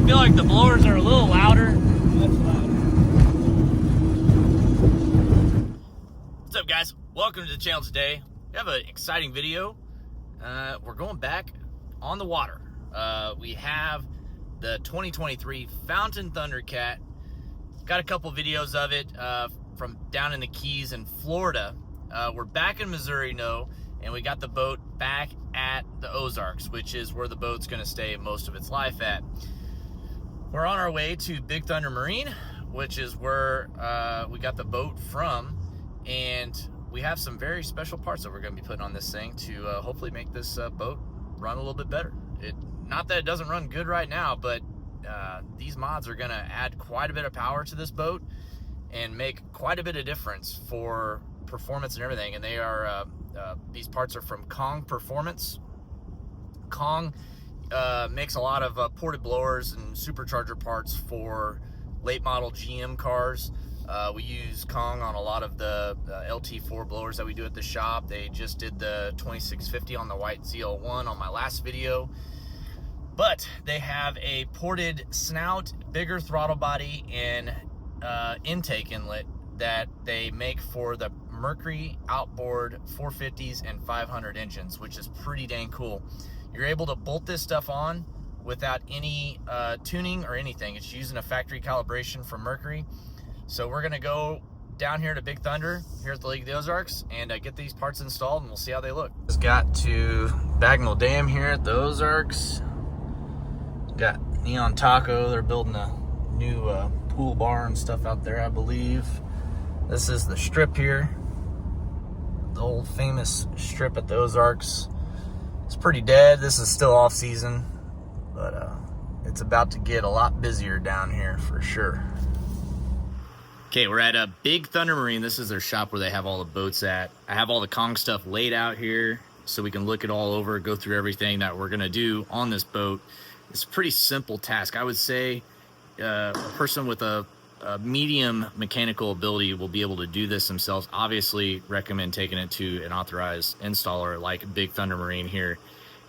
feel like the blowers are a little louder. That's loud. What's up, guys? Welcome to the channel today. We have an exciting video. We're going back on the water. We have the 2023 Fountain Thundercat. Got a couple videos of it from down in the Keys in Florida. We're back in Missouri, and we got the boat back at the Ozarks, which is where the boat's going to stay most of its life at. We're on our way to Big Thunder Marine, which is where we got the boat from, and we have some very special parts that we're going to be putting on this thing to hopefully make this boat run a little bit better. Not that it doesn't run good right now, but these mods are going to add quite a bit of power to this boat and make quite a bit of difference for performance and everything. And they are these parts are from Kong Performance. Kong makes a lot of ported blowers and supercharger parts for late model GM cars. We use Kong on a lot of the LT4 blowers that we do at the shop. They just did the 2650 on the white ZL1 on my last video. But they have a ported snout, bigger throttle body, and intake inlet that they make for the Mercury Outboard 450s and 500 engines, which is pretty dang cool. You're able to bolt this stuff on without any tuning or anything. It's using a factory calibration from Mercury. So we're gonna go down here to Big Thunder here at the Lake of the Ozarks and get these parts installed, and we'll see how they look. Just got to Bagnell Dam here at the Ozarks. Got Neon Taco. They're building a new pool bar and stuff out there, I believe. This is the strip here, the old famous strip at the Ozarks. It's pretty dead. This is still off season, but it's about to get a lot busier down here for sure. Okay, we're at a Big Thunder Marine. This is their shop where they have all the boats at. I have all the Kong stuff laid out here so we can look it all over, go through everything that we're gonna do on this boat. It's a pretty simple task. I would say a person with a medium mechanical ability will be able to do this themselves. Obviously, recommend taking it to an authorized installer like Big Thunder Marine here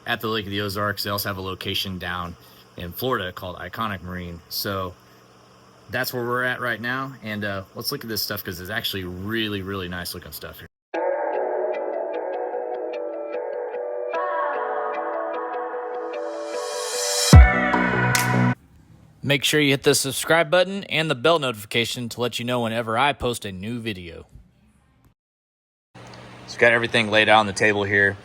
at the Lake of the Ozarks. They also have a location down in Florida called Iconic Marine. So that's where we're at right now. And let's look at this stuff because it's actually really, really nice looking stuff here. Make sure you hit the subscribe button and the bell notification to let you know whenever I post a new video. So got everything laid out on the table here.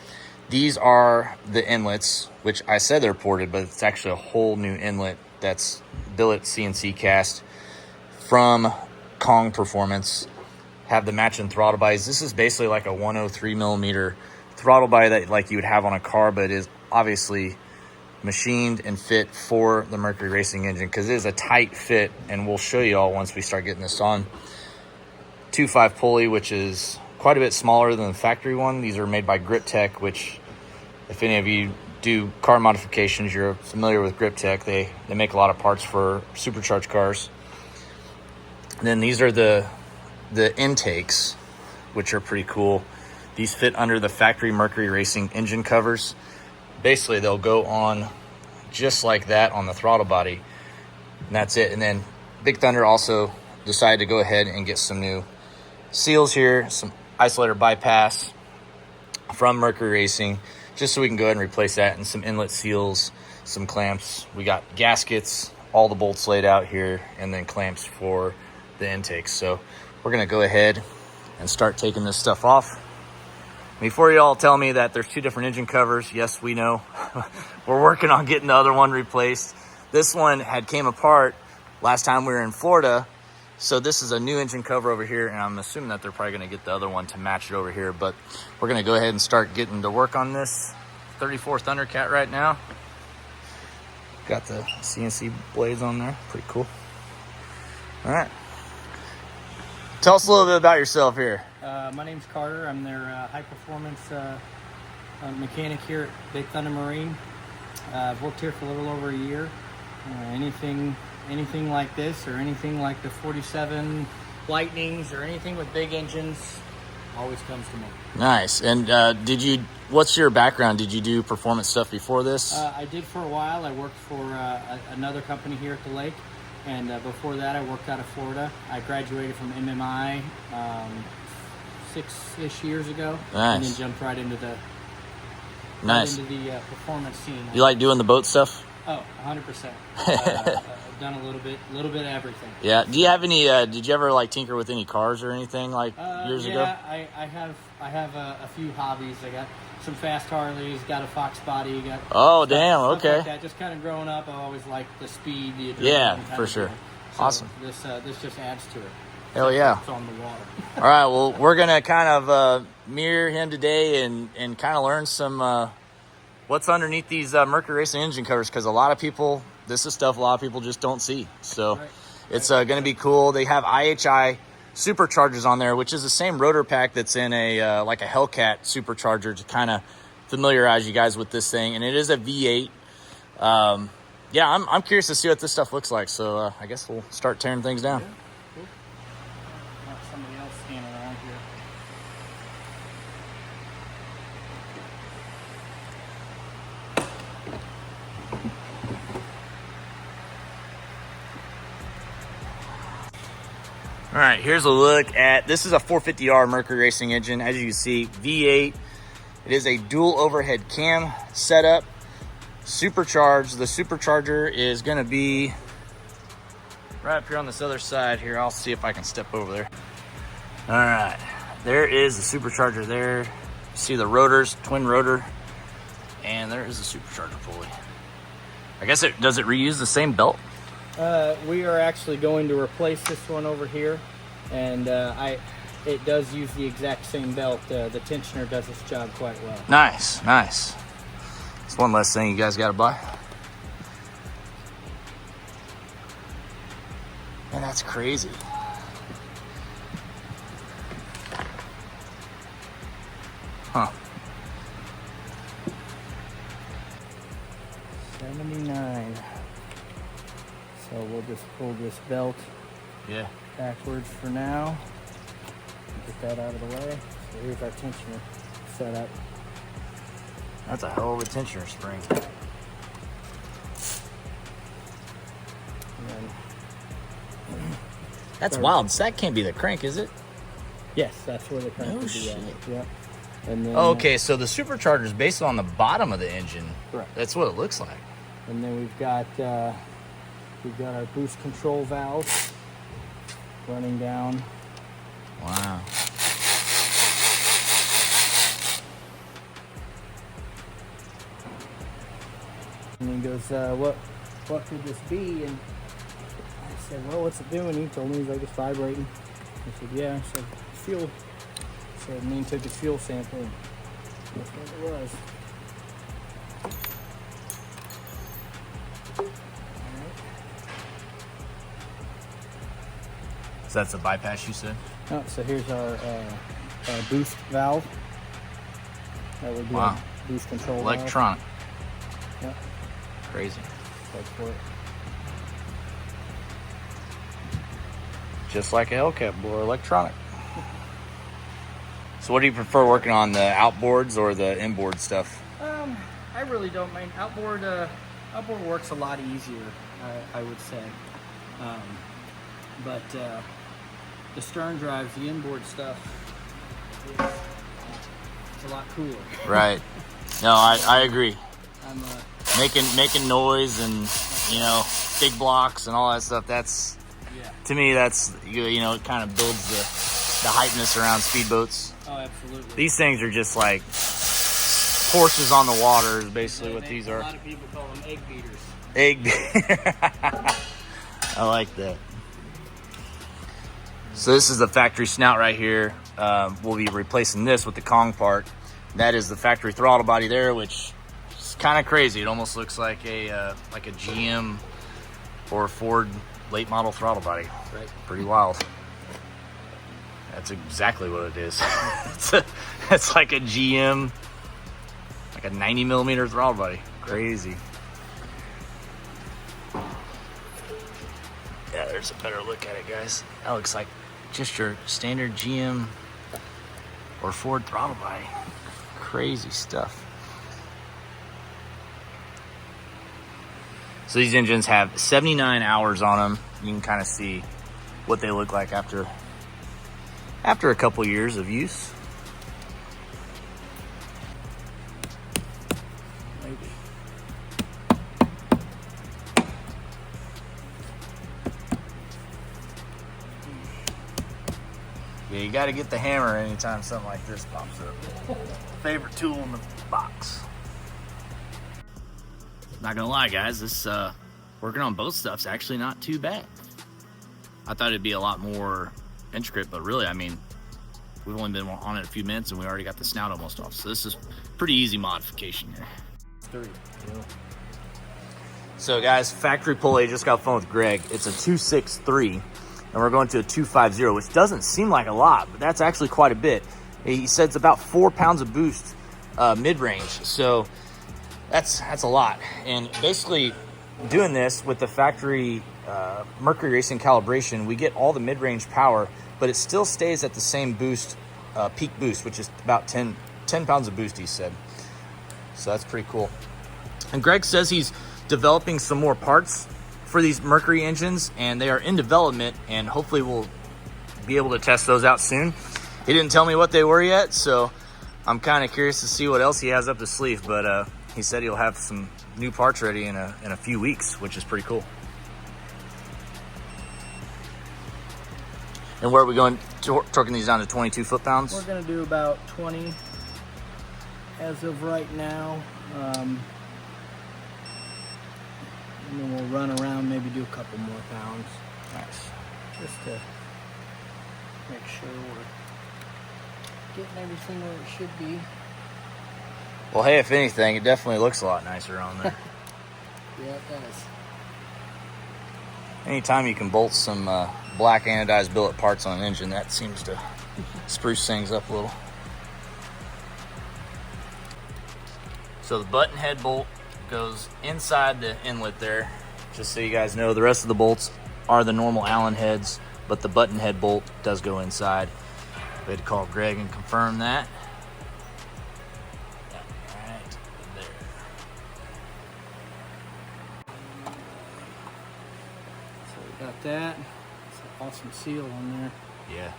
These are the inlets, which I said they're ported, but it's actually a whole new inlet that's billet CNC cast from Kong Performance. Have the matching throttle bodies. This is basically like a 103 millimeter throttle body that like you would have on a car, but it is obviously machined and fit for the Mercury Racing engine because it is a tight fit, and we'll show you all once we start getting this on. 2.5 pulley, which is quite a bit smaller than the factory one. These are made by Grip Tech, which if any of you do car modifications, you're familiar with Grip Tech. They make a lot of parts for supercharged cars. And then these are the intakes, which are pretty cool. These fit under the factory Mercury Racing engine covers. Basically, they'll go on just like that on the throttle body, and that's it. And then Big Thunder also decided to go ahead and get some new seals here, some isolator bypass from Mercury Racing, just so we can go ahead and replace that, and some inlet seals, some clamps. We got gaskets, all the bolts laid out here, and then clamps for the intakes. So we're gonna go ahead and start taking this stuff off. Before you all tell me that there's two different engine covers, yes, we know. We're working on getting the other one replaced. This one had came apart last time we were in Florida, so this is a new engine cover over here, and I'm assuming that they're probably gonna get the other one to match it over here, but we're gonna go ahead and start getting to work on this 34 Thundercat right now. Got the CNC blades on there, pretty cool. All right. Tell us a little bit about yourself here. My name's Carter. I'm their high-performance mechanic here at Big Thunder Marine. I've worked here for a little over a year. Anything like this, or anything like the 47 Lightnings, or anything with big engines, always comes to mind. Nice. And what's your background? Did you do performance stuff before this? I did for a while. I worked for another company here at the lake, and before that I worked out of Florida. I graduated from MMI 6-ish years ago. Nice. And then jumped right into the performance scene. You like doing the boat stuff? Oh, 100%. I've done a little bit of everything. Yeah. Do you have any? Did you ever like tinker with any cars or anything like years ago? Yeah, I have a few hobbies. I got some fast Harleys, got a Fox body, got damn, okay. like that. Just kind of growing up, I always liked the speed, the adrenaline. Yeah, kind for of sure. thing. So Awesome. This just adds to it. Hell yeah. It's on the water. All right, well, we're gonna kind of mirror him today and kind of learn some what's underneath these Mercury Racing engine covers, because a lot of people, this is stuff a lot of people just don't see. So it's gonna be cool. They have IHI superchargers on there, which is the same rotor pack that's in a like a Hellcat supercharger, to kind of familiarize you guys with this thing. And it is a V8. Yeah, I'm curious to see what this stuff looks like. So I guess we'll start tearing things down. Yeah. Cool. Got somebody else standing around here. All right, here's a look at, this is a 450R Mercury Racing engine. As you can see, V8. It is a dual overhead cam setup, supercharged. The supercharger is gonna be right up here on this other side here. I'll see if I can step over there. All right, there is the supercharger there. You see the rotors, twin rotor, and there is the supercharger pulley. I guess does it reuse the same belt? We are actually going to replace this one over here, and it does use the exact same belt. The tensioner does its job quite well. Nice, nice. It's one less thing you guys got to buy. Man, that's crazy. Huh. 79. So we'll just pull this belt backwards for now. Get that out of the way. So here's our tensioner set up. That's a hell of a tensioner spring. That's wild. So that can't be the crank, is it? Yes, that's where the crank would be at. Yeah. And then, okay, so the supercharger is based on the bottom of the engine. Correct. That's what it looks like. And then we've got our boost control valve running down. Wow. And he goes, what could this be? And I said, well, what's it doing? He told me, he's like, it's vibrating. I said, yeah. I said, fuel. So me and took his fuel sample, and that's what it was. So that's a bypass, you said? Oh, so here's our boost valve. That would be a boost control electronic. Valve. Yep. Crazy. Like for it. Just like a Hellcat blower, electronic. So what do you prefer working on, the outboards or the inboard stuff? I really don't mind. Outboard works a lot easier, I would say. But the stern drives, the inboard stuff, it's a lot cooler. Right. No, I agree. I'm making noise and, you know, big blocks and all that stuff. That's, to me, that's, you know, it kind of builds the hypeness around speedboats. Oh, absolutely. These things are just like horses on the water is basically what these are. A lot of people call them egg beaters. Egg beater. I like that. So this is the factory snout right here. We'll be replacing this with the Kong part. That is the factory throttle body there, which is kind of crazy. It almost looks like a GM or Ford late model throttle body. Right. Pretty wild. That's exactly what it is. It's like a GM, like a 90 millimeter throttle body. Crazy. Yeah, there's a better look at it, guys. That looks like just your standard GM or forward throttle body. Crazy stuff. So these engines have 79 hours on them. You can kind of see what they look like after a couple years of use. Yeah, you got to get the hammer anytime something like this pops up. Favorite tool in the box. Not gonna lie, guys, this working on both stuff's actually not too bad. I thought it'd be a lot more intricate, but really, I mean, we've only been on it a few minutes and we already got the snout almost off. So this is pretty easy modification here. 3. Yeah. So guys, factory pull, I just got off the phone with Greg. It's a 263. And we're going to a 250, which doesn't seem like a lot, but that's actually quite a bit. He said it's about 4 pounds of boost mid-range, so that's a lot. And basically doing this with the factory Mercury Racing calibration, we get all the mid-range power, but it still stays at the same boost, peak boost, which is about 10 pounds of boost, he said. So that's pretty cool. And Greg says he's developing some more parts for these Mercury engines, and they are in development, and hopefully we'll be able to test those out soon. He didn't tell me what they were yet, so I'm kind of curious to see what else he has up his sleeve, but he said he'll have some new parts ready in a few weeks, which is pretty cool. And where are we going, torquing these down to 22 foot-pounds? We're going to do about 20 as of right now. And then we'll run around, maybe do a couple more pounds. Nice. Just to make sure we're getting everything where it should be. Well, hey, if anything, it definitely looks a lot nicer on there. Yeah, it does. Anytime you can bolt some black anodized billet parts on an engine, that seems to spruce things up a little. So the button head bolt goes inside the inlet there. Just so you guys know, the rest of the bolts are the normal Allen heads, but the button head bolt does go inside. We had to call Greg and confirm that. Right there. So we got that. It's an awesome seal on there. Yeah.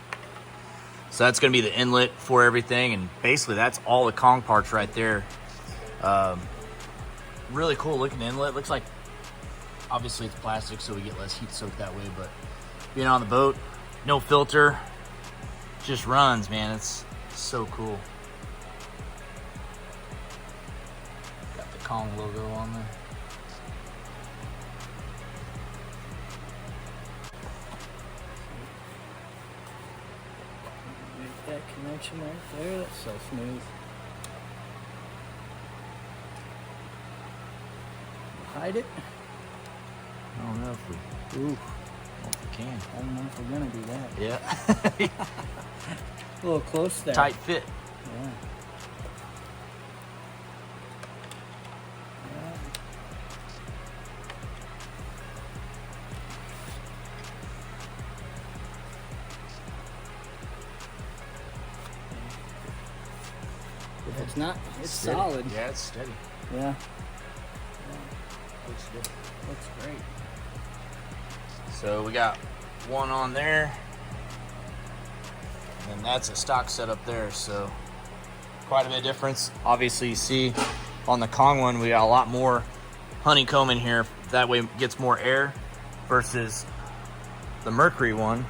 So that's going to be the inlet for everything, and basically that's all the Kong parts right there. Really cool looking inlet. Looks like, obviously it's plastic, so we get less heat soak that way, but being on the boat, no filter, just runs, man. It's so cool. Got the Kong logo on there. Make that connection right there. That's so smooth. Hide it. I don't know if we, Ooh, if we can. I don't know if we're gonna do that. Yeah. A little close there. Tight fit. Yeah. It's not. It's steady. solid. Yeah, it's steady. Yeah. Looks good. Looks great. So we got one on there, and that's a stock setup there, so quite a bit of difference. Obviously you see on the Kong one we got a lot more honeycomb in here, that way it gets more air, versus the Mercury one,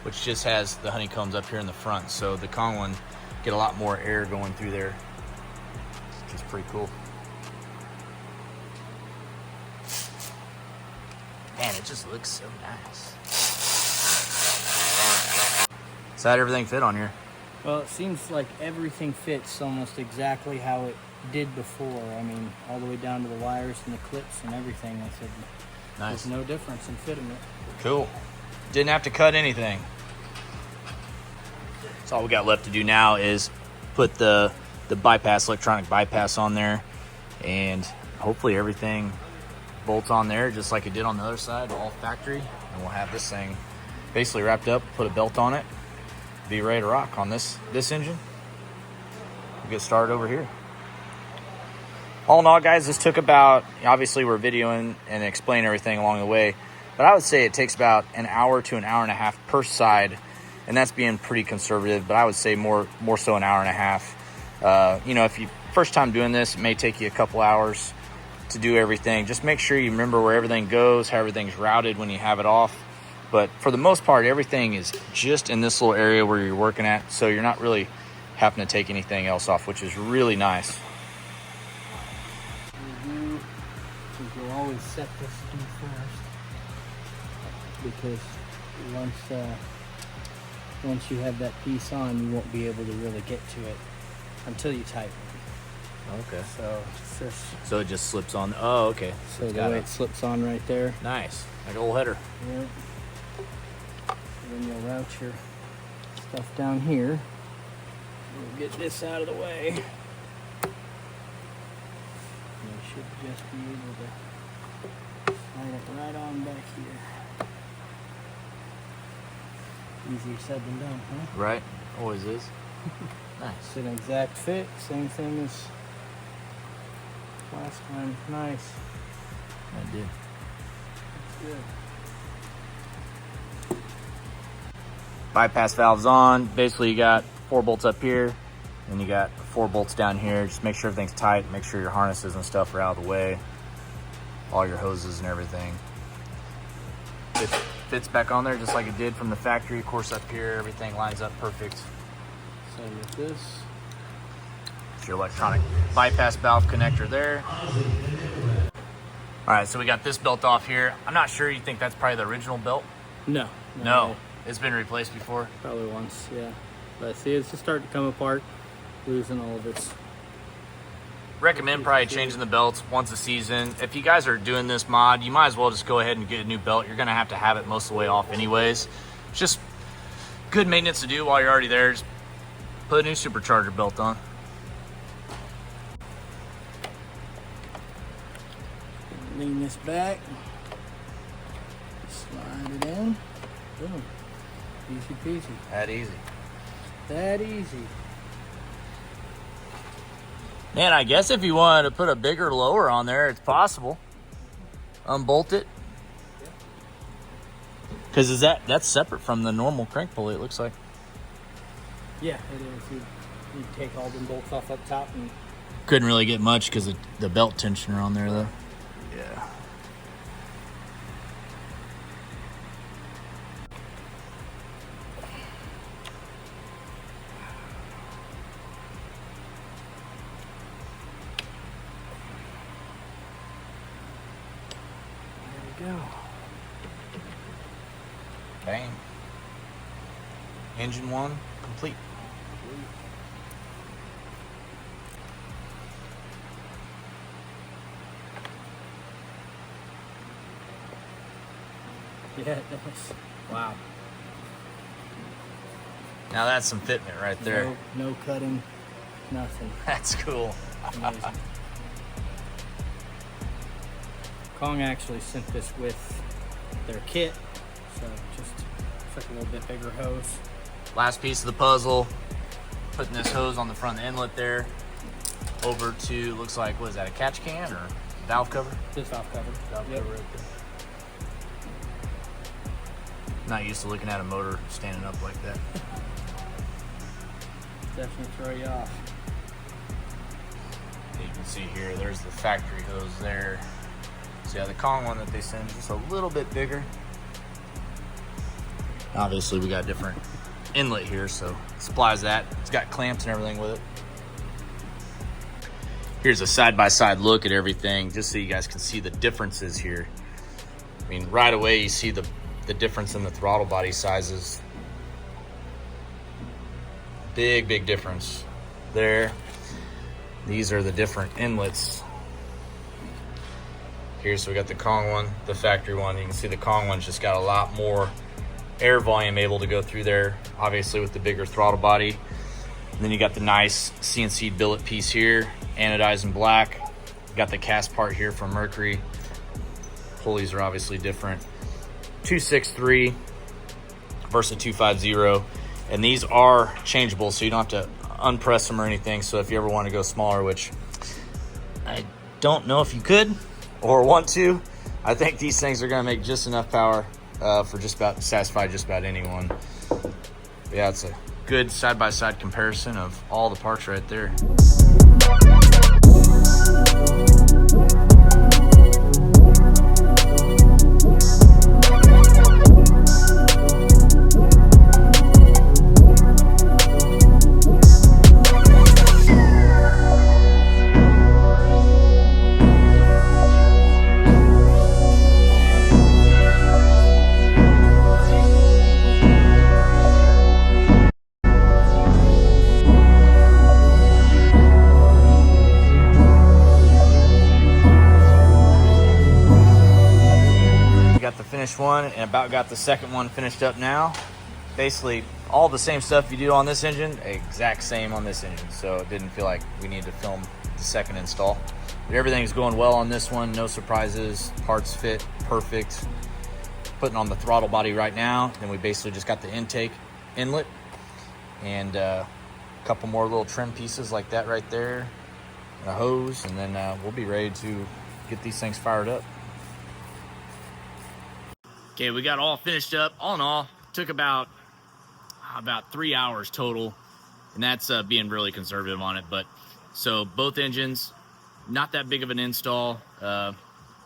which just has the honeycombs up here in the front. So the Kong one get a lot more air going through there, which is pretty cool. Man, it just looks so nice. So how'd everything fit on here? Well, it seems like everything fits almost exactly how it did before. I mean, all the way down to the wires and the clips and everything. I said, Nice. There's no difference in fitting it. Cool. Didn't have to cut anything. So all we got left to do now is put the bypass, electronic bypass on there, and hopefully everything bolts on there just like it did on the other side, all factory, and we'll have this thing basically wrapped up, put a belt on it, be ready to rock on this engine. We'll get started over here. All in all, guys, this took about, obviously we're videoing and explaining everything along the way, but I would say it takes about an hour to an hour and a half per side, and that's being pretty conservative, but I would say more so an hour and a half. You know, if you first time doing this, it may take you a couple hours to do everything. Just make sure you remember where everything goes, how everything's routed when you have it off. But for the most part, everything is just in this little area where you're working at, so you're not really having to take anything else off, which is really nice. You'll always set this in first, because once you have that piece on, you won't be able to really get to it until you tighten it. Okay. So it just slips on. Oh, okay. So the way it slips on right there. Nice, like a little header. Yeah. And then you'll route your stuff down here. We'll get this out of the way. You should just be able to slide it right on back here. Easier said than done, huh? Right, always is. Nice. It's an exact fit, same thing as last time. Nice. I did. That's good. Bypass valves on. Basically, you got 4 bolts up here, and you got 4 bolts down here. Just make sure everything's tight. Make sure your harnesses and stuff are out of the way. All your hoses and everything. It fits back on there just like it did from the factory. Of course, up here, everything lines up perfect. So with this, it's your electronic bypass valve connector there. All right, so we got this belt off here. I'm not sure you think that's probably the original belt? No. It's been replaced before? Probably once, yeah. But see, it's just starting to come apart, losing all of its. Recommend probably changing the belts once a season. If you guys are doing this mod, you might as well just go ahead and get a new belt. You're gonna have to have it most of the way off anyways. It's just good maintenance to do while you're already there. Just put a new supercharger belt on. Lean this back, slide it in, boom, easy peasy. That easy. That easy. Man, I guess if you wanted to put a bigger lower on there, it's possible. Unbolt it. Because that's separate from the normal crank pulley, it looks like. Yeah, it is. You take all the bolts off up top and. Couldn't really get much because of the belt tensioner on there, though. Yeah. There we go. Bang. Engine 1 complete. Yeah, it does. Wow. Now that's some fitment right there. No cutting, nothing. That's cool. Amazing. Kong actually sent this with their kit, so just took a little bit bigger hose. Last piece of the puzzle, putting this hose on the front inlet there, over to, looks like, what is that, a catch can or valve cover? Just valve cover. Valve Yep. cover right there. Not used to looking at a motor standing up like that. Definitely throw you off. You can see here, there's the factory hose there. So yeah, the Kong one that they send is just a little bit bigger. Obviously, we got different inlet here, so it supplies that. It's got clamps and everything with it. Here's a side-by-side look at everything, just so you guys can see the differences here. I mean, right away you see the difference in the throttle body sizes. Big difference there. These are the different inlets. Here, so we got the Kong one, the factory one. You can see the Kong one's just got a lot more air volume able to go through there, obviously with the bigger throttle body. And then you got the nice CNC billet piece here, anodized in black. Got the cast part here from Mercury. Pulleys are obviously different. 263 versus 250. And these are changeable, so you don't have to unpress them or anything. So if you ever want to go smaller, which I don't know if you could or want to, I think these things are going to make just enough power for just about satisfy just about anyone. But yeah, it's a good side-by-side comparison of all the parts right there. One and about got the second one finished up now. Basically all the same stuff you do on this engine, exact same on this engine, so it didn't feel like we needed to film the second install. But everything's going well on this one, no surprises, parts fit perfect. Putting on the throttle body right now, then we basically just got the intake inlet and a couple more little trim pieces like that right there, and a hose, and then we'll be ready to get these things fired up. Okay, we got all finished up. All in all, took about 3 hours total, and that's being really conservative on it. But so both engines, not that big of an install.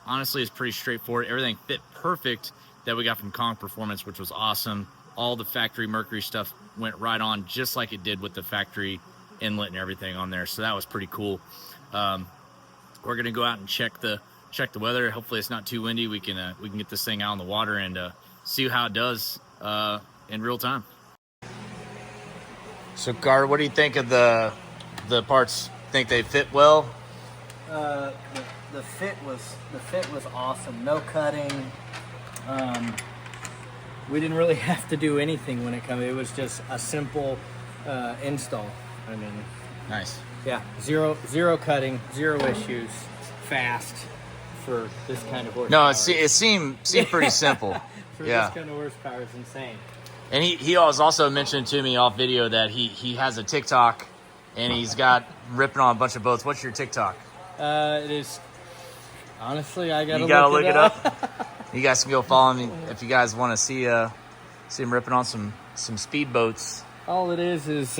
Honestly, it's pretty straightforward. Everything fit perfect that we got from Kong Performance, which was awesome. All the factory Mercury stuff went right on, just like it did with the factory inlet and everything on there. So that was pretty cool. We're gonna go out and check the weather. Hopefully it's not too windy. We can get this thing out on the water and see how it does in real time. So Carter, what do you think of the parts? Think they fit well? The fit was awesome. No cutting. We didn't really have to do anything when it comes. It was just a simple install. I mean, nice. Yeah, zero cutting, zero issues, fast. For this kind of horsepower. No, it seemed pretty simple. For yeah. This kind of horsepower is insane. And he was also mentioned to me off video that he has a TikTok and he's got ripping on a bunch of boats. What's your TikTok? It is, honestly, I gotta look it up. You guys can go follow me if you guys want to see him ripping on some speedboats. All it is it's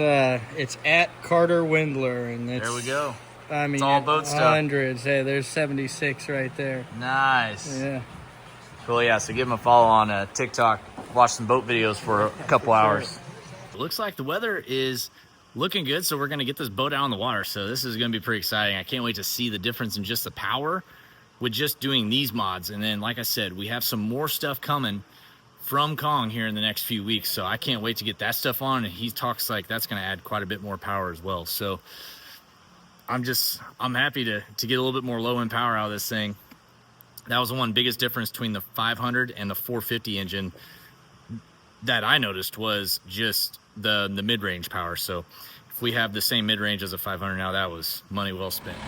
at Carter Windler, and there we go. I mean, it's all boat stuff. Hundreds. Hey, there's 76 right there. Nice. Yeah. Cool. Yeah. So give him a follow on TikTok. Watch some boat videos for a couple hours. It looks like the weather is looking good, so we're going to get this boat out on the water. So this is going to be pretty exciting. I can't wait to see the difference in just the power with just doing these mods. And then, like I said, we have some more stuff coming from Kong here in the next few weeks. So I can't wait to get that stuff on. And he talks like that's going to add quite a bit more power as well. So I'm happy to get a little bit more low end power out of this thing. That was the one biggest difference between the 500 and the 450 engine that I noticed was just the mid-range power. So if we have the same mid-range as a 500 now, that was money well spent.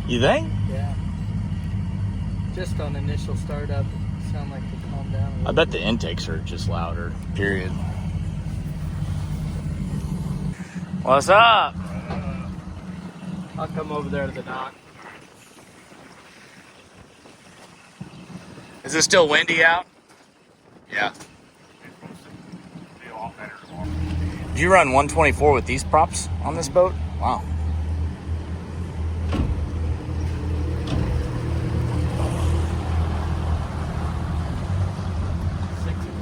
You think? Yeah. Just on initial startup, it sound like they calm down. I bet the intakes are just louder, period. What's up? I'll come over there to the dock. Is it still windy out? Yeah. Did you run 124 with these props on this boat? Wow.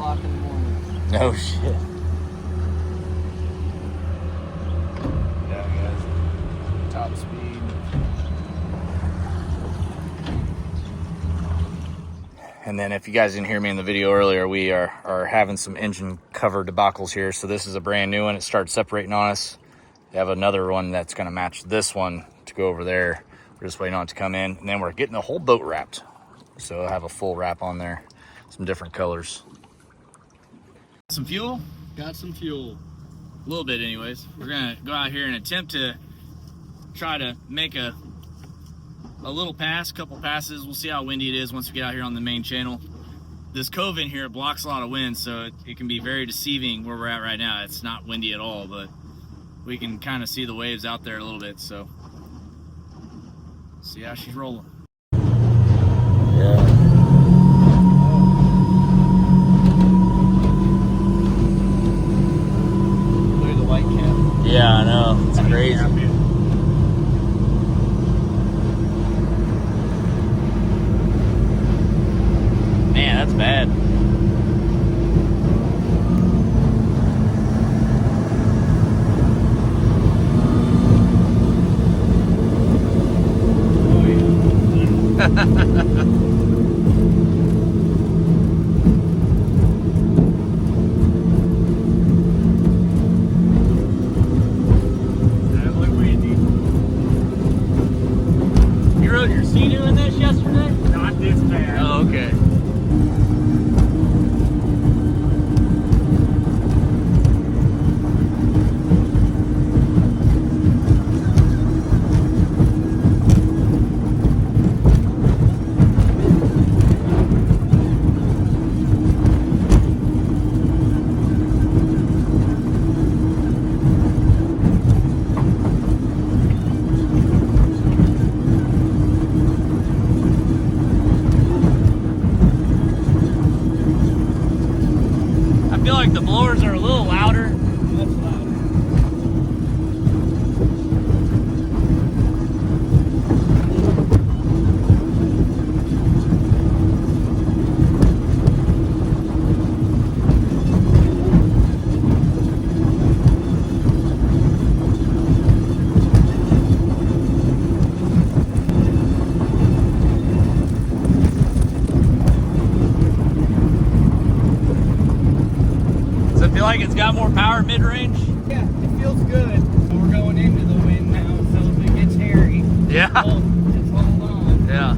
In the morning. No shit. And then if you guys didn't hear me in the video earlier, we are having some engine cover debacles here. So this is a brand new one. It started separating on us. We have another one that's going to match this one to go over there. We're just waiting on it to come in. And then we're getting the whole boat wrapped. So I'll have a full wrap on there. Some different colors. Some fuel? Got some fuel. A little bit anyways. We're going to go out here and attempt to try to make a little pass, couple passes. We'll see how windy it is once we get out here on the main channel. This cove in here, it blocks a lot of wind, so it can be very deceiving where we're at right now. It's not windy at all, but we can kind of see the waves out there a little bit, so see how she's rolling. Yeah. Look at the white cap. Yeah, I know. It's crazy. Man, that's bad. You rode your Sea-Doo in this yesterday? Not this bad. Oh, okay. I feel like the blowers are a little louder. Much louder. Does it feel like it's got more power mid-range? Yeah, it feels good. So we're going into the wind now, so if it gets hairy, Yeah. just hold on. Yeah.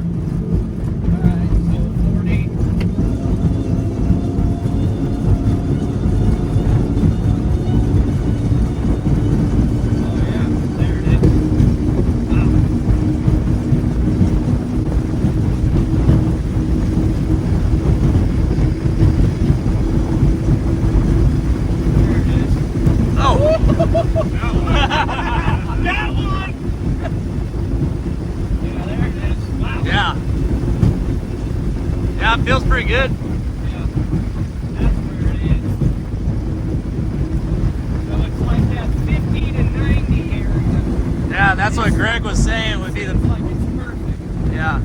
Alright, so 40. Oh yeah, there it is. Wow. There it is. Oh! That one! Yeah, there it is. Wow. Yeah. Yeah, it feels pretty good. Yeah, that's where it is. So it's like that 50 to 90 area. Yeah, that's what Greg was saying would be the... It's like it's perfect. Yeah.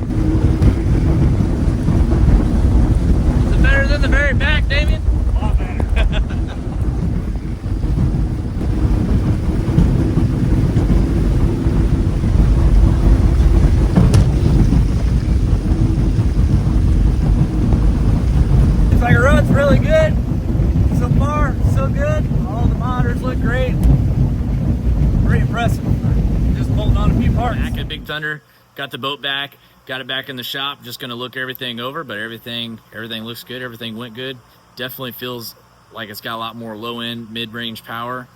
Is it better than the very back, Damien? A lot better. It's like it runs really good. So far, so good. All the monitors look great. Pretty impressive. Just holding on a few parts. Back at Big Thunder, got the boat back, got it back in the shop. Just gonna look everything over, but everything looks good. Everything went good. Definitely feels like it's got a lot more low end, mid range power.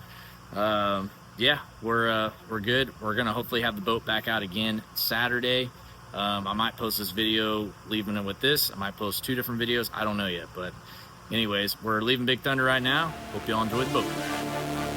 Yeah, we're good. We're gonna hopefully have the boat back out again Saturday. I might post this video leaving it with this. I might post 2 different videos. I don't know yet, but anyways, we're leaving Big Thunder right now. Hope y'all enjoy the boat.